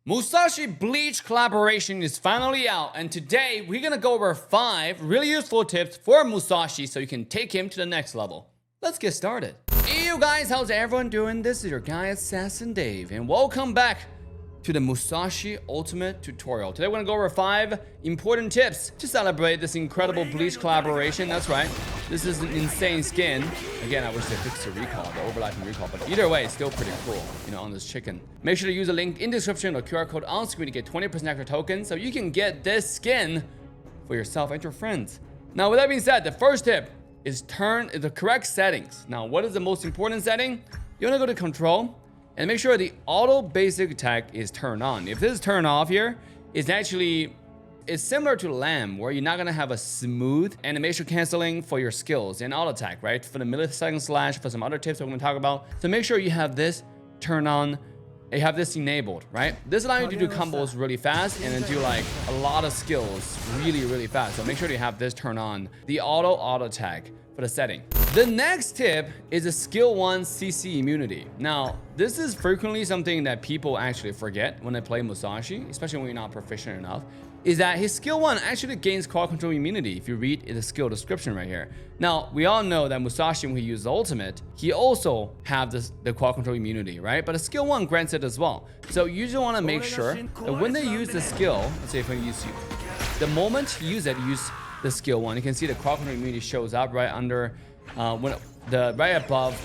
Musashi Bleach collaboration is finally out, and today we're gonna go over 5 really useful tips for Musashi so you can take him to the next level. Let's get started. Hey you guys, how's everyone doing? This is your guy Assassin Dave, and welcome back to the Musashi Ultimate Tutorial. Today we're gonna go over 5 important tips to celebrate this incredible Bleach collaboration. That's right, this is an insane skin. Again, I wish they fixed the recall, the overlapping recall, but either way, it's still pretty cool, on this chicken. Make sure to use the link in the description or QR code on screen to get 20% extra tokens so you can get this skin for yourself and your friends. Now, with that being said, the first tip is turn the correct settings. Now, what is the most important setting? You wanna go to control, and make sure the auto basic attack is turned on. If this is turned off here, it's similar to LAM, where you're not gonna have a smooth animation canceling for your skills and auto attack, right? For the millisecond slash, for some other tips we're gonna talk about. So make sure you have this turned on, you have this enabled, right? This allows you to do combos really fast and then do like a lot of skills really fast. So make sure you have this turned on, the auto attack for the setting. The next tip is a skill 1 CC immunity. Now, this is frequently something that people actually forget when they play Musashi, especially when you're not proficient enough, is that his skill 1 actually gains quad control immunity if you read the skill description right here. Now, we all know that Musashi, when he uses ultimate, he also have the quad control immunity, right? But the skill 1 grants it as well. So you just want to make sure that when they use the skill, let's say if I use you, the moment you use it, use the skill 1, you can see the quad control immunity shows up right under, right above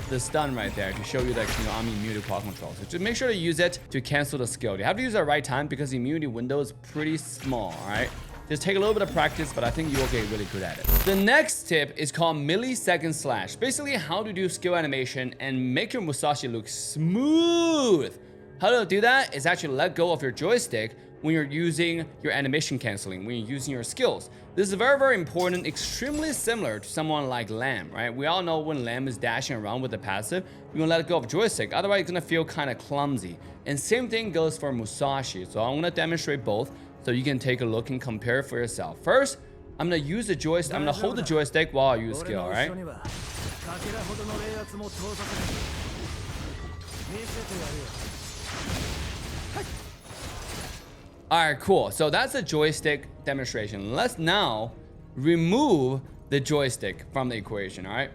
the stun right there to show you that I'm immune to quad control. So just make sure to use it to cancel the skill. You have to use it at the right time because the immunity window is pretty small, all right? Just take a little bit of practice, but I think you will get really good at it. The next tip is called millisecond slash. Basically how to do skill animation and make your Musashi look smooth. How to do that is actually let go of your joystick when you're using your animation canceling, when you're using your skills. This is very important, extremely similar to someone like Lamb, right? We all know when Lamb is dashing around with the passive, you're gonna let go of joystick, otherwise it's gonna feel kind of clumsy. And same thing goes for Musashi. So I'm gonna demonstrate both so you can take a look and compare for yourself. First, I'm gonna use the joystick, I'm gonna hold the joystick while I use skill, all right? Alright, cool. So that's a joystick demonstration. Let's now remove the joystick from the equation, alright?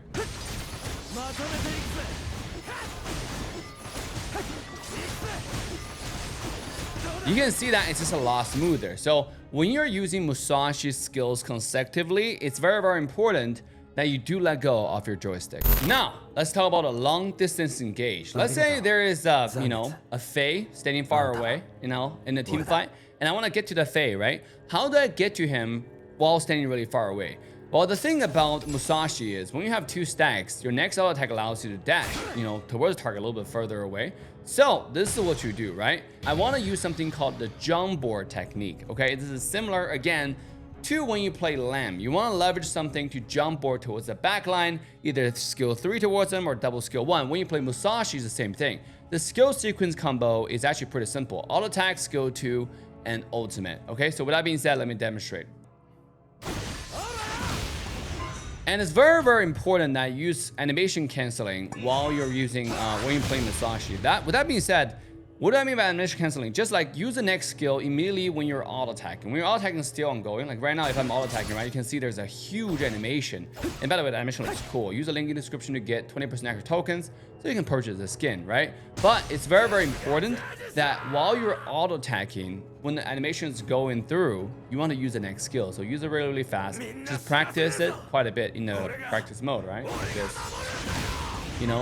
You can see that it's just a lot smoother. So when you're using Musashi's skills consecutively, it's very important that you do let go of your joystick. Now, let's talk about a long distance engage. Let's say there is a Faye standing far away, in a team fight, and I want to get to the Faye, right? How do I get to him while standing really far away? Well, the thing about Musashi is when you have 2 stacks, your next auto attack allows you to dash, towards the target a little bit further away. So this is what you do, right? I want to use something called the jump board technique, okay? This is similar, again, to when you play Lamb. You want to leverage something to jump board towards the back line, either skill 3 towards them or double skill 1. When you play Musashi, it's the same thing. The skill sequence combo is actually pretty simple. Auto attack, skill 2, and ultimate. Okay, so with that being said, let me demonstrate. And it's very important that you use animation canceling while you're using when you're playing Musashi. With that being said, what do I mean by animation canceling? Just like use the next skill immediately when you're auto attacking. When you're auto attacking, still ongoing. Like right now, if I'm auto attacking, right, you can see there's a huge animation. And by the way, the animation looks cool. Use the link in the description to get 20% extra tokens so you can purchase the skin, right? But it's very important that while you're auto attacking, when the animation is going through, you want to use the next skill. So use it really fast. Just practice it quite a bit in the practice mode, right? Like this.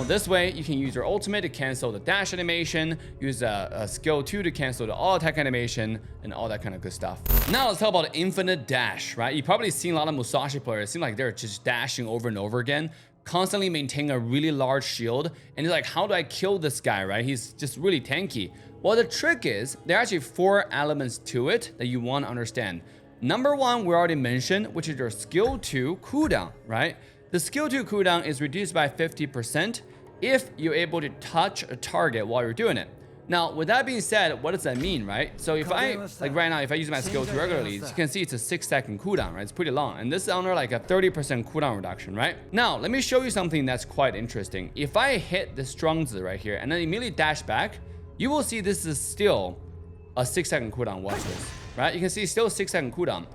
This way you can use your ultimate to cancel the dash animation, use a skill 2 to cancel the auto attack animation, and all that kind of good stuff. Now let's talk about infinite dash, right? You've probably seen a lot of Musashi players. It seems like they're just dashing over and over again, constantly maintaining a really large shield. And it's like, how do I kill this guy, right? He's just really tanky. Well, the trick is there are actually 4 elements to it that you want to understand. Number 1, we already mentioned, which is your skill 2 cooldown, right? The skill 2 cooldown is reduced by 50% if you're able to touch a target while you're doing it. Now, with that being said, what does that mean, right? So if I, like right now, if I use my skill 2 regularly, as you can see it's a 6-second cooldown, right? It's pretty long. And this is under like a 30% cooldown reduction, right? Now, let me show you something that's quite interesting. If I hit the strong Z right here and then immediately dash back, you will see this is still a 6-second cooldown. Watch this, right? You can see still 6-second cooldown.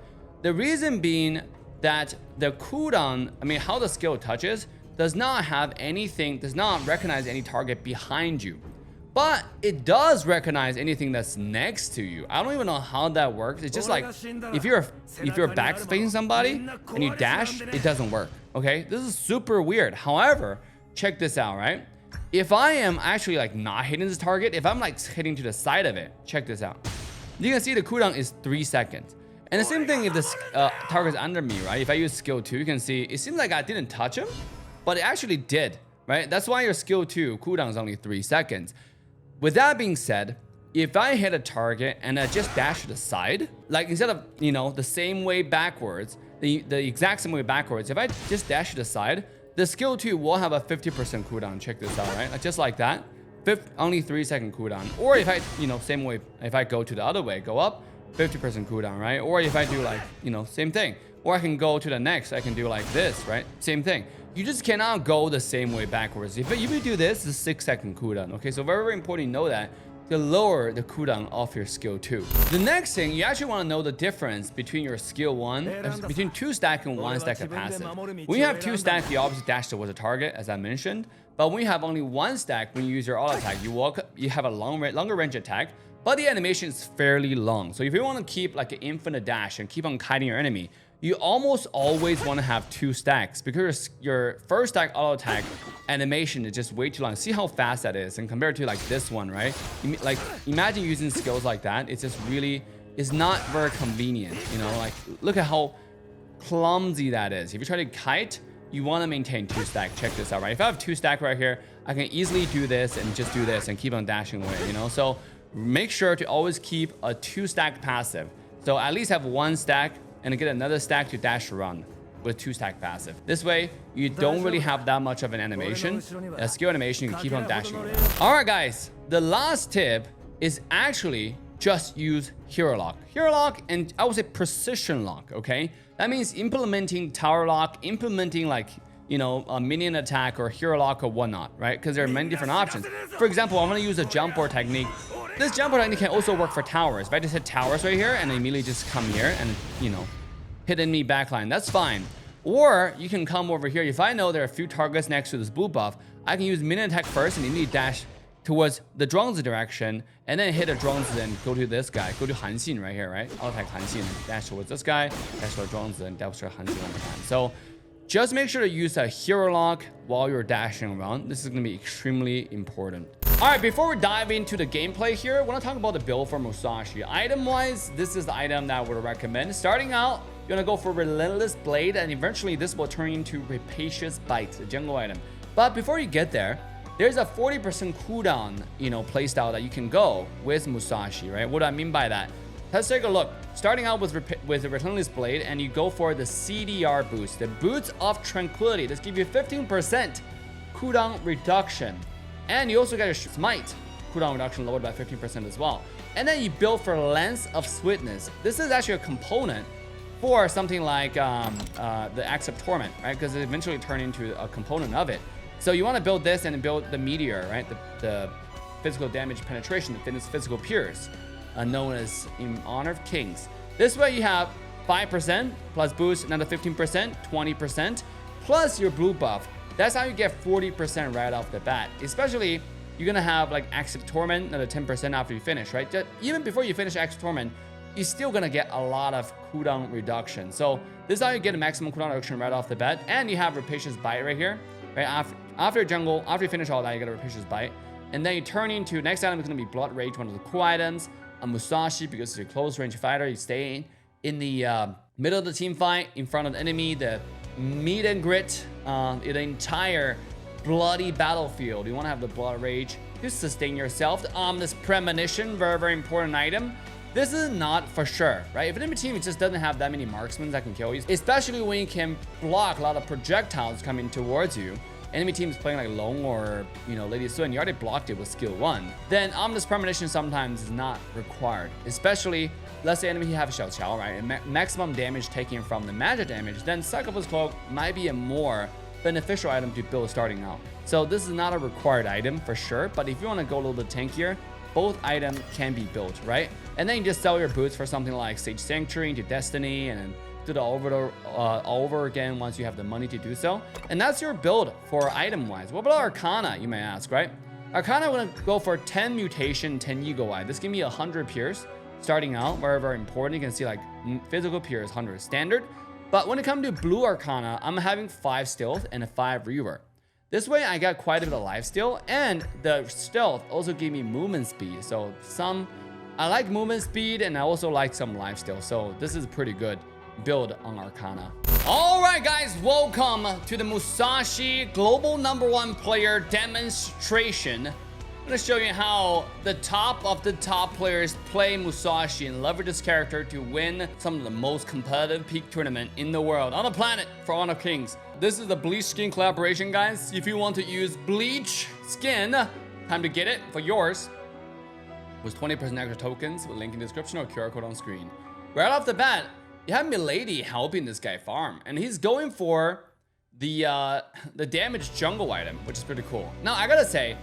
The reason being that the cooldown, I mean, how the skill touches, does not have anything, does not recognize any target behind you. But it does recognize anything that's next to you. I don't even know how that works. It's just like if you're back facing somebody and you dash, it doesn't work. Okay, this is super weird. However, check this out, right? If I am actually like not hitting this target, if I'm like hitting to the side of it, check this out. You can see the cooldown is 3 seconds. And the same thing if this target's under me, right? If I use skill 2, you can see it seems like I didn't touch him, but it actually did, right? That's why your skill 2 cooldown is only 3 seconds. With that being said, if I hit a target and I just dash to the side, like instead of, you know, the same way backwards, the exact same way backwards, if I just dash to the side, the skill 2 will have a 50% cooldown. Check this out, right? Like just like that, only 3-second cooldown. Or if I, you know, same way, if I go to the other way, go up, 50% cooldown, right? Or if I do like, you know, same thing. Or I can go to the next, I can do like this, right? Same thing. You just cannot go the same way backwards. If you do this, it's a 6-second cooldown, okay? So very, very important you know that to lower the cooldown of your skill 2. The next thing, you actually want to know the difference between your skill 1, between 2-stack and 1-stack of passive. When you have 2-stack, you obviously dash towards a target, as I mentioned. But when you have only 1-stack, when you use your auto attack, you have a longer range attack, but the animation is fairly long. So if you want to keep like an infinite dash and keep on kiting your enemy, you almost always want to have 2 stacks because your first stack auto attack animation is just way too long. See how fast that is, and compared to like this one, right? Like imagine using skills like that. It's just really, it's not very convenient, you know? Like look at how clumsy that is. If you try to kite, you want to maintain 2 stack. Check this out, right? If I have 2 stack right here, I can easily do this and just do this and keep on dashing away, you know? So make sure to always keep a 2-stack passive. So at least have 1 stack and get another stack to dash around with 2-stack passive. This way, you don't really have that much of an animation. A skill animation, you can keep on dashing around. All right, guys. The last tip is actually just use hero lock. Hero lock, and I would say precision lock, okay? That means implementing tower lock, implementing like, you know, a minion attack or hero lock or whatnot, right? Because there are many different options. For example, I'm gonna use a jump board technique. This jump board technique can also work for towers. If I just hit towers right here and immediately just come here and, you know, hit enemy backline, that's fine. Or you can come over here. If I know there are a few targets next to this blue buff, I can use minion attack first and immediately dash towards the drone's direction and then hit a drone's and go to this guy, go to Hanxin right here, right? I'll attack Hanxin and dash towards this guy, dash towards drone's and dash towards Hanxin one more time. So just make sure to use a hero lock while you're dashing around. This is gonna be extremely important. All right, before we dive into the gameplay here, I want to talk about the build for Musashi. Item-wise, this is the item that I would recommend. Starting out, you're gonna go for Relentless Blade, and eventually this will turn into Rapacious Bite, the jungle item. But before you get there, there's a 40% cooldown, you know, playstyle that you can go with Musashi, right? What do I mean by that? Let's take a look. Starting out with the Relentless Blade, and you go for the CDR boost, the Boots of Tranquility. This gives you 15% cooldown reduction. And you also get a Smite cooldown reduction lowered by 15% as well. And then you build for Lens of Swiftness. This is actually a component for something like the Axe of Torment, right? Because it eventually turns into a component of it. So you want to build this and build the Meteor, right? The physical damage penetration, the physical pierce, known as in honor of kings. This way you have 5% plus boost, another 15%, 20%, plus your blue buff. That's how you get 40% right off the bat. Especially, you're gonna have like Axe of Torment, another 10% after you finish, right? Just, even before you finish Axe of Torment, you're still gonna get a lot of cooldown reduction. So this is how you get a maximum cooldown reduction right off the bat. And you have Rapacious Bite right here, right? After jungle, after you finish all that, you get a Rapacious Bite. And then you turn into, next item is gonna be Blood Rage, one of the cool items. A Musashi, because it's a close range fighter, you stay in the middle of the team fight, in front of the enemy, the meet and grit, the entire bloody battlefield. You want to have the Blood Rage to sustain yourself. This Premonition, very, very important item. This is not for sure, right? If an enemy team just doesn't have that many marksmen that can kill you, especially when you can block a lot of projectiles coming towards you, enemy team is playing like Long or, you know, Lady Sun, you already blocked it with skill 1, then Ominous Premonition sometimes is not required. Especially, let's say enemy have Xiao Qiao, right? And maximum damage taken from the magic damage, then Cyclops Cloak might be a more beneficial item to build starting out. So this is not a required item for sure, but if you want to go a little bit tankier, both items can be built, right? And then you just sell your boots for something like Sage Sanctuary into Destiny, and then do it all over again once you have the money to do so. And that's your build for item-wise. What about Arcana, you may ask, right? Arcana, I'm gonna go for 10 mutation, 10 ego eye. This give me 100 pierce. Starting out, very, very important. You can see like physical pierce, 100 standard. But when it comes to blue Arcana, I'm having 5 stealth and a 5 rework. This way, I got quite a bit of lifesteal, and the stealth also gave me movement speed. So I like movement speed, and I also like some lifesteal. So this is pretty good build on Arcana. All right, guys, welcome to the Musashi Global #1 player demonstration. I'm gonna show you how the top of the top players play Musashi and leverage this character to win some of the most competitive peak tournament in the world on the planet for Honor of Kings. This is the Bleach skin collaboration, guys. If you want to use Bleach skin, time to get it for yours. With 20% extra tokens with link in the description or QR code on screen. Right off the bat, you have Milady helping this guy farm, and he's going for the damaged jungle item, which is pretty cool. Now, I gotta say,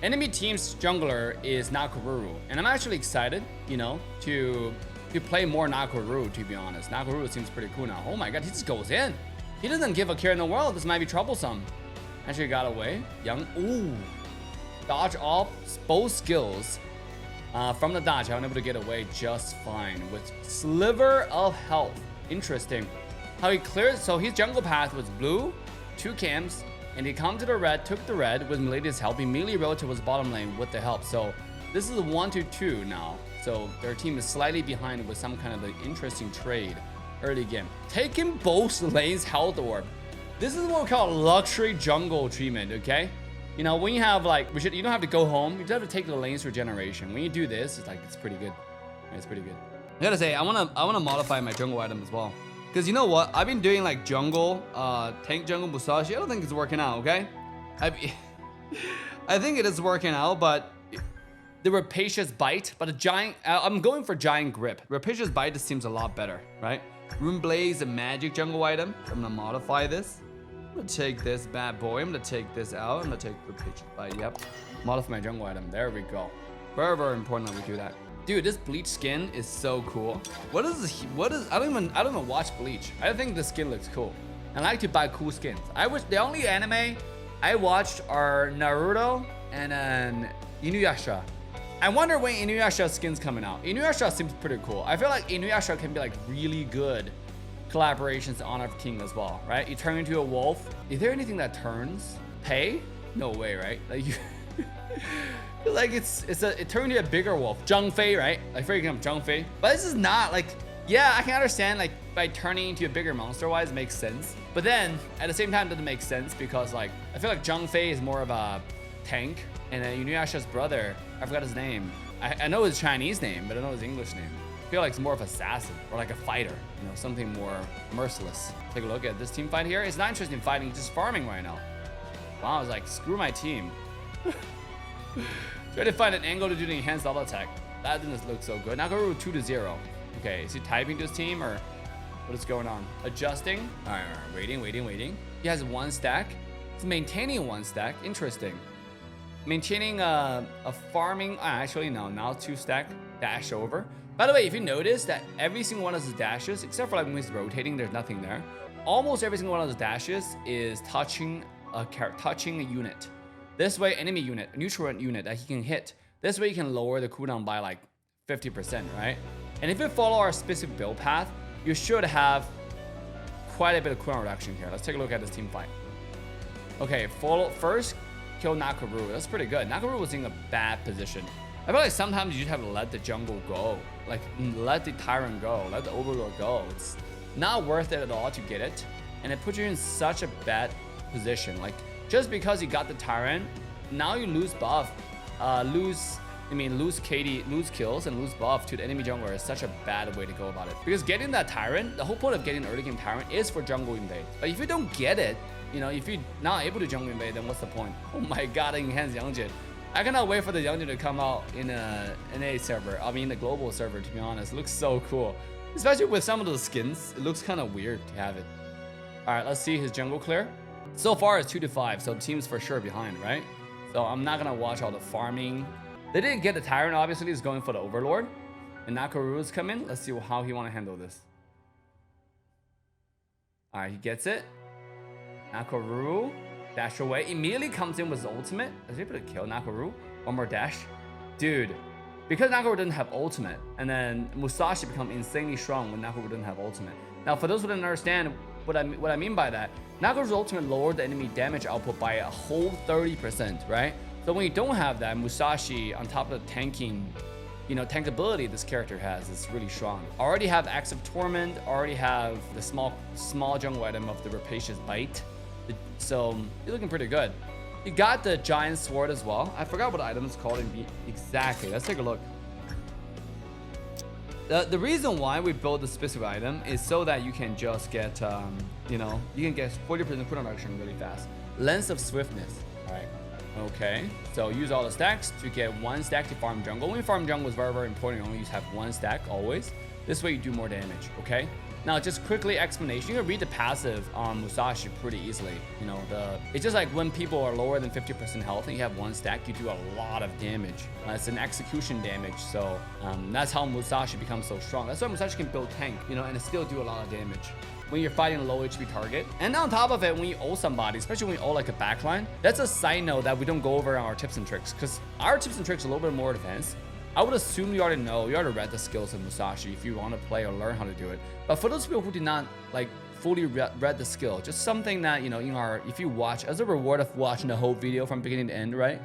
enemy team's jungler is Nakoruru, and I'm actually excited, you know, to play more Nakoruru, to be honest. Nakoruru seems pretty cool now. Oh my god, he just goes in. He doesn't give a care in the world. This might be troublesome. Actually got away. Young, ooh. Dodge off both skills. From the dodge, I'm able to get away just fine with sliver of health. Interesting. How he clears, so his jungle path was blue, 2 camps, and he come to the red, took the red with Milady's help, immediately rode to his bottom lane with the help. So this is a 1-2 now. So their team is slightly behind with some kind of an interesting trade early game. Taking both lanes health orb. This is what we call luxury jungle treatment, okay? You know, when you have like, you don't have to go home. You just have to take the lanes regeneration. When you do this, it's like, it's pretty good. It's pretty good. I gotta say, I wanna modify my jungle item as well. Because you know what? I've been doing like jungle, tank jungle Musashi. I don't think it's working out, okay? I think it is working out, but the Rapacious Bite, but a giant, I'm going for Giant Grip. Rapacious Bite just seems a lot better, right? Rune Blaze, a magic jungle item. I'm gonna modify this. I'm gonna take this bad boy. I'm gonna take this out. I'm gonna take Rapacious Bite, yep. Modify my jungle item, there we go. Very, very important that we do that. Dude, this Bleach skin is so cool. I don't even watch Bleach. I think the skin looks cool. I like to buy cool skins. The only anime I watched are Naruto and then Inuyasha. I wonder when Inuyasha skin's coming out. Inuyasha seems pretty cool. I feel like Inuyasha can be like really good collaborations to Honor of King as well, right? You turn into a wolf. Is there anything that turns? Pay? No way, right? Like you like it turned into a bigger wolf. Zhang Fei, right? Like freaking up Zhang Fei. But this is not like, yeah, I can understand like by turning into a bigger monster wise makes sense. But then at the same time it doesn't make sense because like I feel like Zhang Fei is more of a tank, and then Inuyasha's brother, I forgot his name. I know his Chinese name, but I don't know his English name. I feel like it's more of an assassin or like a fighter, you know, something more merciless. Take a look at this team fight here. It's not interested in fighting, just farming right now. Wow, I was like, screw my team. Try to find an angle to do the enhanced double attack. That didn't look so good. Nakoruru 2-0. Okay, is he typing to his team or what is going on? Adjusting. All right, waiting. He has 1 stack. He's maintaining 1 stack. Interesting. Maintaining a farming. Actually, no, now 2 stack. Dash over. By the way, if you notice that every single one of his dashes, except for like when he's rotating, there's nothing there. Almost every single one of his dashes is touching a unit. This way, enemy unit, neutral unit that he can hit. This way, you can lower the cooldown by like 50%, right? And if you follow our specific build path, you should have quite a bit of cooldown reduction here. Let's take a look at this team fight. Okay, first kill Nakoruru. That's pretty good. Nakoruru was in a bad position. I feel like sometimes you just have to let the jungle go. Like, let the Tyrant go. Let the Overlord go. It's not worth it at all to get it. And it puts you in such a bad position. Like, just because you got the Tyrant, now you lose buff. Lose KD, lose kills and lose buff to the enemy jungler is such a bad way to go about it. Because getting that Tyrant, the whole point of getting early game Tyrant is for jungle invade. But if you don't get it, you know, if you're not able to jungle invade, then what's the point? Oh my god, enhanced Youngjin. I cannot wait for the Youngjin to come out in a NA server. I mean, the global server, to be honest. It looks so cool. Especially with some of those skins, it looks kind of weird to have it. All right, let's see his jungle clear. So far, it's 2-5, so the team's for sure behind, right? So I'm not gonna watch all the farming They didn't get the Tyrant, obviously. He's going for the Overlord. And Nakaru's come in. Let's see how he want to handle this. Alright, he gets it. Nakaru. Dash away. Immediately comes in with his ultimate. Is he able to kill Nakaru? One more dash. Dude. Because Nakaru doesn't have ultimate. And then Musashi becomes insanely strong when Nakaru doesn't have ultimate. Now, for those who didn't understand what I mean by that, Nakaru's ultimate lowered the enemy damage output by a whole 30%, right? So when you don't have that, Musashi, on top of the tanking, tankability this character has is really strong. Already have Active Torment, already have the small jungle item of the Rapacious Bite. So you're looking pretty good. You got the Giant Sword as well. I forgot what the item is called exactly. Let's take a look. The reason why we build the specific item is so that you can just get, you can get 40% cooldown reduction really fast. Lens of Swiftness. All right. Okay. So use all the stacks to get 1 stack to farm jungle. When you farm jungle is very, very important. You only have 1 stack always. This way you do more damage. Okay. Now, just quickly explanation. You can read the passive on Musashi pretty easily. It's just like when people are lower than 50% health and you have 1 stack, you do a lot of damage. It's an execution damage. So that's how Musashi becomes so strong. That's why Musashi can build tank, and still do a lot of damage when you're fighting a low HP target. And on top of it, when you ult somebody, especially when you ult like a backline, that's a side note that we don't go over on our tips and tricks, because our tips and tricks are a little bit more advanced. I would assume you already know, you already read the skills of Musashi if you want to play or learn how to do it. But for those people who did not fully read the skill, just something that, if you watch, as a reward of watching the whole video from beginning to end, right?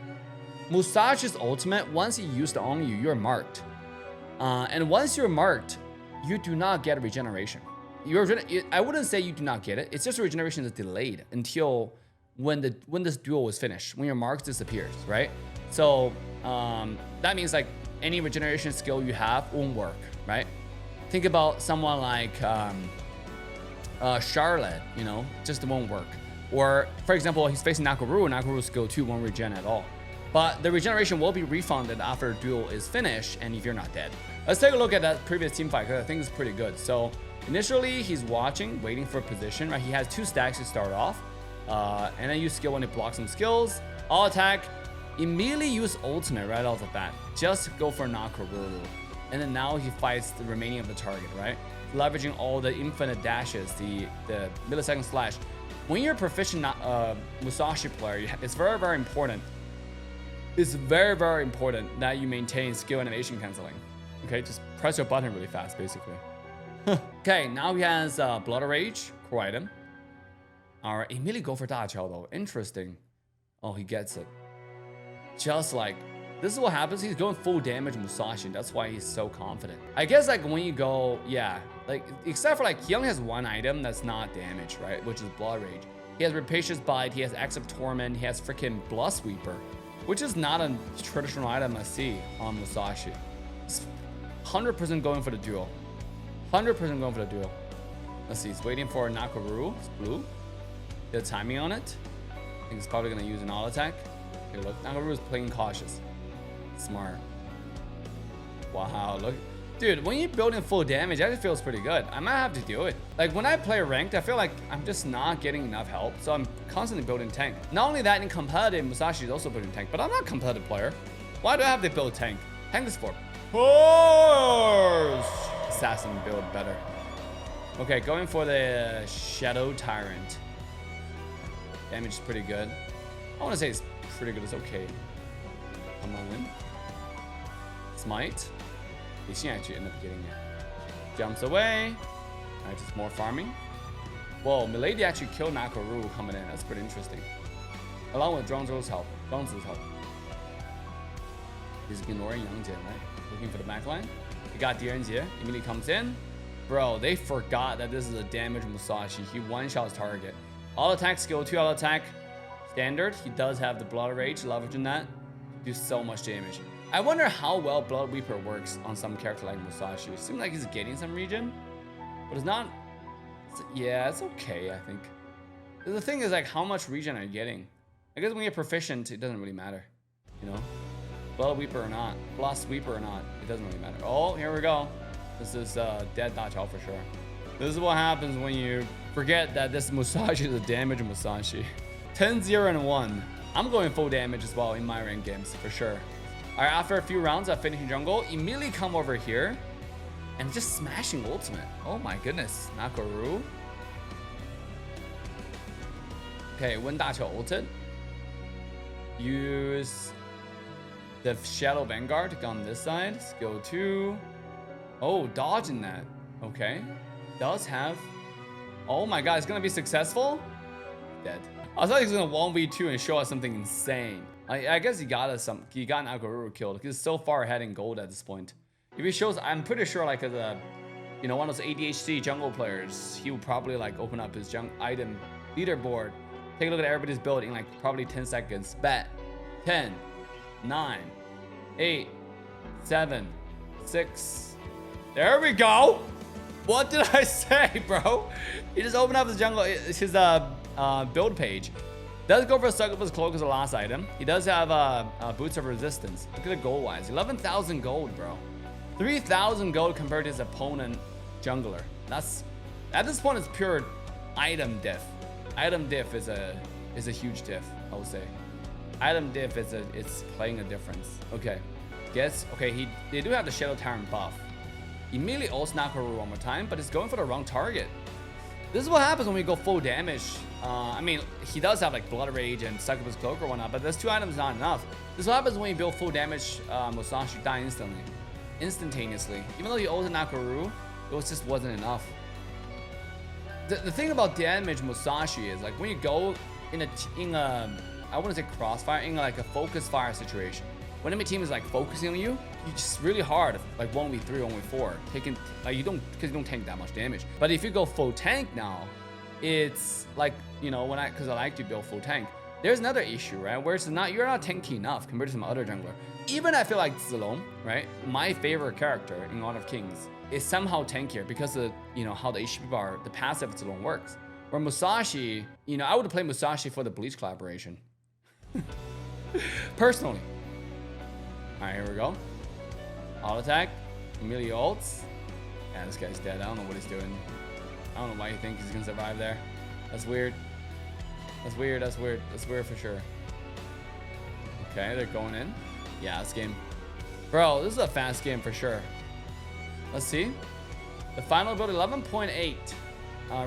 Musashi's ultimate, once he used it on you, you're marked. And once you're marked, you do not get a regeneration. I wouldn't say you do not get it. It's just a regeneration is delayed until when this duel is finished, when your mark disappears, right? So that means like any regeneration skill you have won't work, right? Think about someone like Charlotte, just won't work. Or for example, he's facing Nakaru, Nakaru's skill 2 won't regen at all. But the regeneration will be refunded after the duel is finished and if you're not dead. Let's take a look at that previous team fight because I think it's pretty good. So initially he's watching, waiting for position, right? He has 2 stacks to start off. And then use skill when it blocks some skills. All attack, immediately use ultimate right off the bat. Just go for Nakaru. And then now he fights the remaining of the target, right? Leveraging all the infinite dashes, the millisecond slash. When you're a proficient Musashi player, it's very, very important. It's very, very important that you maintain skill animation canceling. Okay, just press your button really fast, basically. Okay, now he has Blood Rage, core item. Alright, immediately go for Da Qiao though. Interesting. Oh, he gets it. Just like, this is what happens. He's going full damage Musashi. That's why he's so confident. I guess like when you go, yeah, like except for like he only has 1 item that's not damage, right? Which is Blood Rage. He has Rapacious Bite, he has Active Torment, he has freaking Blood Sweeper, which is not a traditional item I see on Musashi. It's 100% going for the duel. 100% going for the duel. Let's see, he's waiting for Nakaru. It's blue. The timing on it. I think he's probably gonna use an all attack. Okay, look, Nakaru is playing cautious. Smart. Wow, look. Dude, when you're building full damage, that feels pretty good. I might have to do it. Like when I play ranked, I feel like I'm just not getting enough help. So I'm constantly building tank. Not only that, in competitive, Musashi is also building tank, but I'm not a competitive player. Why do I have to build tank? Tank is for horse. Assassin build better. Okay, going for the Shadow Tyrant. Damage is pretty good. I want to say it's pretty good. It's okay. Come on in. Smite. He actually end up getting it. Jumps away. Alright, just more farming. Whoa, Milady actually killed Nakaru coming in. That's pretty interesting. Along with Zhuangzhou's help. Zhuangzi's help. He's ignoring Yang Jian, right? Looking for the backline. He got Dian Jie. Immediately comes in. Bro, they forgot that this is a damage Musashi. He one-shots target. All attack skill, 2 all attack. Standard. He does have the Blood Rage. Leveraging that. Do so much damage. I wonder how well Blood Weeper works on some character like Musashi. It seems like he's getting some regen, but it's not. Yeah, it's okay, I think. The thing is, like, how much regen are you getting? I guess when you're proficient, it doesn't really matter. Blood Weeper or not, Blood Sweeper or not, it doesn't really matter. Oh, here we go. This is dead Da Qiao for sure. This is what happens when you forget that this Musashi is a damage Musashi. 10-0 and 1. I'm going full damage as well in my ranked games for sure. All right, after a few rounds of finishing jungle, immediately come over here and just smashing ultimate. Oh my goodness, Nakaru. Okay, Wind Dacha ulted. Use the Shadow Vanguard to go on this side. Skill 2. Oh, dodging that. Okay. Does have... Oh my god, it's gonna be successful? Dead. I thought he was gonna 1v2 and show us something insane. I guess he got Nakaru killed because he's so far ahead in gold at this point. If he shows, I'm pretty sure like as a, you know, one of those ADHD jungle players, he would probably like open up his item leaderboard, take a look at everybody's build in like probably 10 seconds. Bet 10, 9, 8, 7, 6. There we go. What did I say, bro? He just opened up his jungle, his build page. Does go for a Succubus Cloak as the last item. He does have Boots of Resistance. Look at it gold-wise. 11,000 gold, bro. 3,000 gold compared to his opponent jungler. That's, at this point, it's pure item diff. Item diff is a huge diff, I would say. Item diff it's playing a difference. Okay. Guess, okay, they do have the Shadow Tyrant buff. Immediately ults Nakaru one more time, but it's going for the wrong target. This is what happens when we go full damage. I mean, he does have like Blood Rage and Succubus Cloak or whatnot, but those two items not enough. This is what happens when you build full damage. Musashi die instantaneously. Even though you ulted Nakaru, it just wasn't enough. The thing about damage Musashi is like when you go in a I wouldn't say crossfire, in like a focus fire situation. When enemy team is like focusing on you, you just really hard, like 1v3, 1v4, taking like because you don't tank that much damage. But if you go full tank now, it's like, you know, because I like to build full tank. There's another issue, right? Where you're not tanky enough compared to some other jungler. Even I feel like Zilong, right? My favorite character in Honor of Kings is somehow tankier because of, you know, how the HP bar, the passive of Zilong works. Where Musashi, you know, I would play Musashi for the Bleach collaboration. Personally. All right, here we go. Auto attack. Immediately ults. Yeah, this guy's dead. I don't know what he's doing. I don't know why he thinks he's gonna survive there. That's weird. That's weird. That's weird. That's weird for sure. Okay, they're going in. Yeah, this game. Bro, this is a fast game for sure. Let's see. The final build, 11.8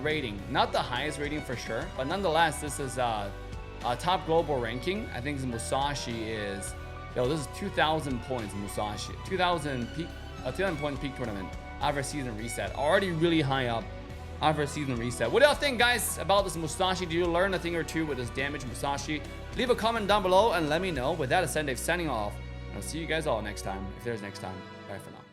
rating. Not the highest rating for sure, but nonetheless, this is top global ranking. I think Musashi is... Yo, this is 2,000 points Musashi. 2,000 points peak tournament after season reset. Already really high up after season reset. What do y'all think, guys, about this Musashi? Do you learn a thing or two with this damage Musashi? Leave a comment down below and let me know. With that, Ascendave signing off. I'll see you guys all next time, if there's next time. Bye for now.